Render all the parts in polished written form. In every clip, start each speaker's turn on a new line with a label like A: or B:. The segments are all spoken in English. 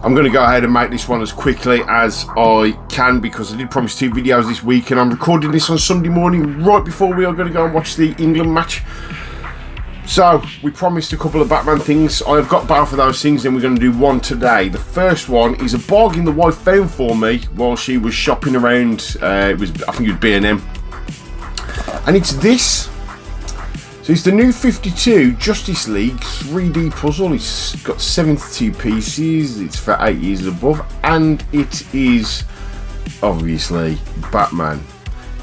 A: I'm going to go ahead and make this one as quickly as I can because I did promise 2 videos this week, and I'm recording this on Sunday morning right before we are going to go and watch the England match. So we promised a couple of Batman things. I've got both of those things, and we're going to do one today. The first one is a bargain the wife found for me while she was shopping around. I think it was B&M, and it's this. So it's the new 52 Justice League 3D puzzle. It's got 72 pieces. It's for 8 years and above, and it is obviously Batman.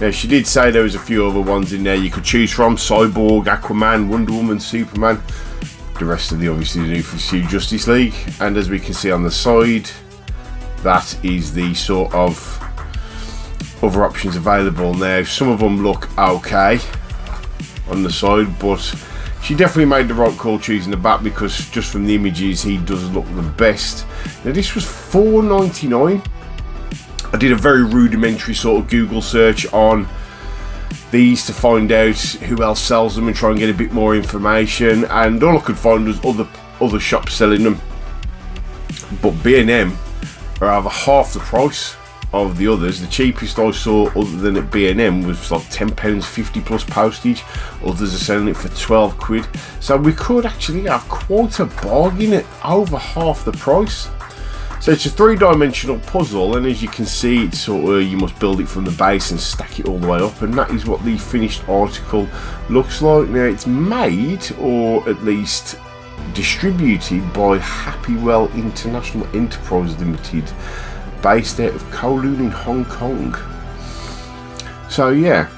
A: Now, she did say there was a few other ones in there you could choose from: Cyborg, Aquaman, Wonder Woman, Superman. The rest of the obviously the new 52 Justice League. And as we can see on the side, that is the sort of other options available. Now, some of them look okay on the side, but she definitely made the right call choosing the Bat, because just from the images he does look the best. Now, this was $4.99. I did a very rudimentary sort of Google search on these to find out who else sells them and try and get a bit more information, and all I could find was other shops selling them, but B&M are over half the price of the others. The cheapest I saw other than at B&M was like £10.50 plus postage. Others are selling it for 12 quid. So we could actually have quite a bargain at over half the price. So it's a 3-dimensional puzzle, and as you can see, it's sort of, you must build it from the base and stack it all the way up, and that is what the finished article looks like. Now, it's made, or at least distributed, by Happywell International Enterprise Limited, based out of Kowloon in Hong Kong. So yeah.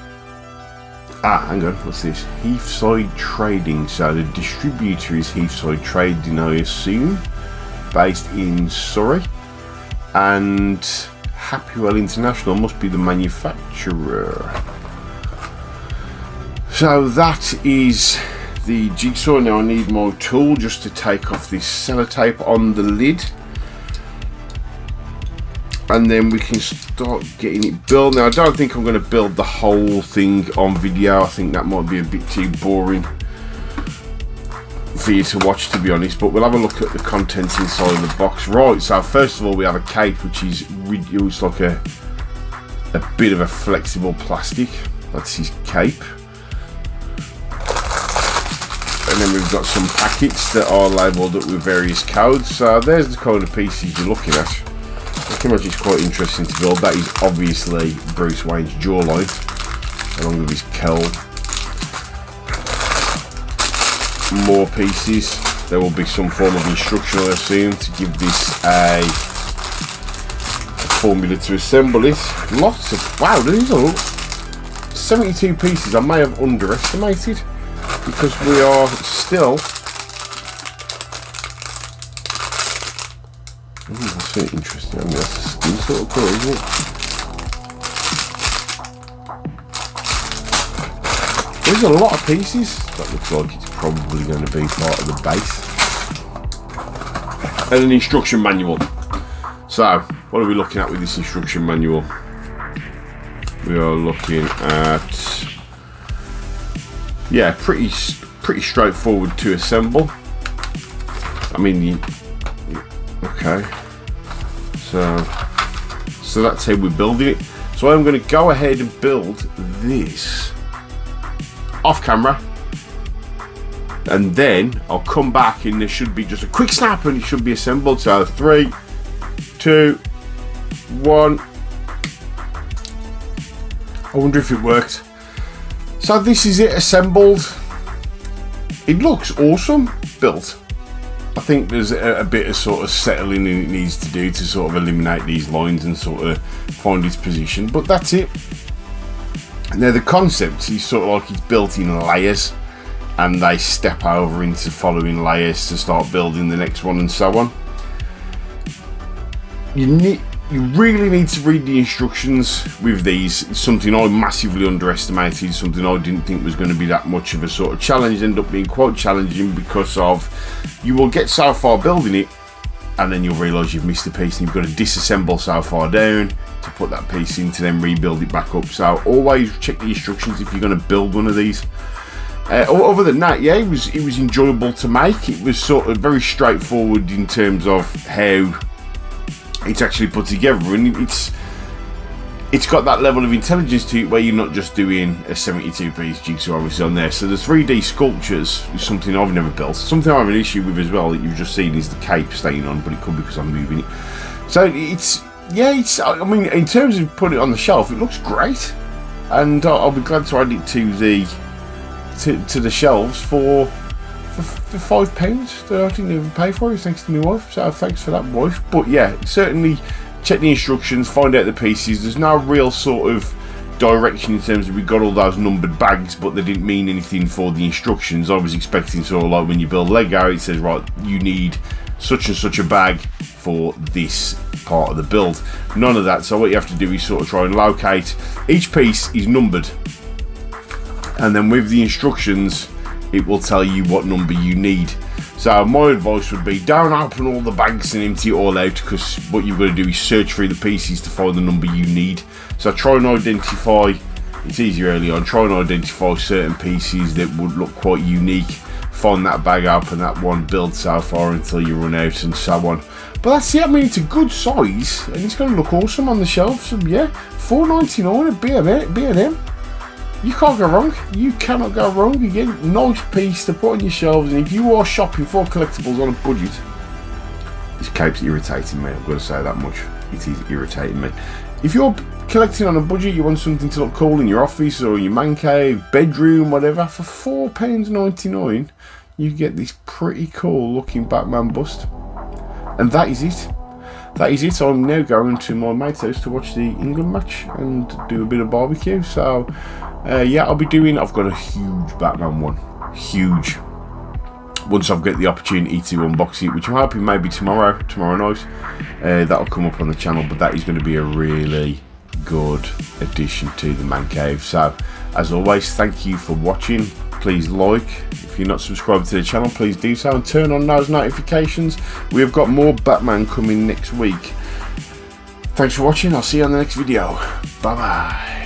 A: Hang on, what's this? Heathside Trading. So the distributor is Heathside Trading, I assume, based in Surrey, and Happywell International must be the manufacturer. So that is the jigsaw. Now I need my tool just to take off this sellotape on the lid, and then we can start getting it built. Now, I don't think I'm going to build the whole thing on video. I think that might be a bit too boring for you to watch, to be honest, but we'll have a look at the contents inside of the box. Right, so first of all we have a cape, which is reduced like a bit of a flexible plastic. That's his cape. And then we've got some packets that are labelled up with various codes. So there's the kind of pieces you're looking at. I can imagine it's quite interesting to build. That is obviously Bruce Wayne's jawline, along with his cowl. More pieces. There will be some form of instruction, I assume, to give this a formula to assemble it. Lots of, wow, these are 72 pieces. I may have underestimated, because we are still, that's very interesting. I mean, that's a skin sort of colour, isn't it? There's a lot of pieces. That looks like it's probably going to be part of the base. And an instruction manual. So, what are we looking at with this instruction manual? We are looking at, yeah, pretty straightforward to assemble. I mean, okay. So that's how we're building it. So I'm going to go ahead and build this off camera, and then I'll come back and there should be just a quick snap and it should be assembled. So 3, 2, 1. I wonder if it worked. So this is it assembled. It looks awesome built. I think there's a bit of sort of settling it needs to do to sort of eliminate these lines and sort of find its position, but that's it. Now the concept is sort of like it's built in layers, and they step over into following layers to start building the next one and so on. You really need to read the instructions with these. It's something I massively underestimated, something I didn't think was going to be that much of a sort of challenge. Ended up being quite challenging because of, you will get so far building it and then you'll realise you've missed a piece and you've got to disassemble so far down to put that piece in to then rebuild it back up. So always check the instructions if you're going to build one of these. Other than that, yeah, it was enjoyable to make. It was sort of very straightforward in terms of how it's actually put together, and it's got that level of intelligence to it where you're not just doing a 72-piece jigsaw obviously on there. So the 3D sculptures is something I've never built. Something I have an issue with as well that you've just seen is the cape staying on, but it could be because I'm moving it. So I mean, in terms of putting it on the shelf, it looks great, and I'll be glad to add it to the shelves for £5 that I didn't even pay for it, thanks to my wife. So thanks for that, wife. But yeah, certainly check the instructions, find out the pieces. There's no real sort of direction in terms of we got all those numbered bags, but they didn't mean anything for the instructions. I was expecting sort of like when you build Lego, it says, right, you need such and such a bag for this part of the build. None of that. So what you have to do is sort of try and locate. Each piece is numbered, and then with the instructions it will tell you what number you need. So my advice would be, don't open all the bags and empty it all out, because what you've got to do is search through the pieces to find the number you need. So try and identify, it's easy early on, try and identify certain pieces that would look quite unique. Find that bag up and that one, build so far until you run out, and so on. But that's it. I mean, it's a good size and it's going to look awesome on the shelf. So yeah, £4.99 at B&M. You can't go wrong. You cannot go wrong. Again, nice piece to put on your shelves. And if you are shopping for collectibles on a budget, this cape's irritating me. I've got to say that much. It is irritating me. If you're collecting on a budget, you want something to look cool in your office or your man cave, bedroom, whatever, for £4.99, you get this pretty cool looking Batman bust. And that is it. That is it. I'm now going to my mate's house to watch the England match and do a bit of barbecue. So yeah, I've got a huge Batman one. Huge. Once I've got the opportunity to unbox it, which I'm hoping maybe tomorrow night, that'll come up on the channel. But that is going to be a really good addition to the man cave. So as always, thank you for watching. Please like. If you're not subscribed to the channel, please do so and turn on those notifications. We have got more Batman coming next week. Thanks for watching. I'll see you on the next video. Bye bye.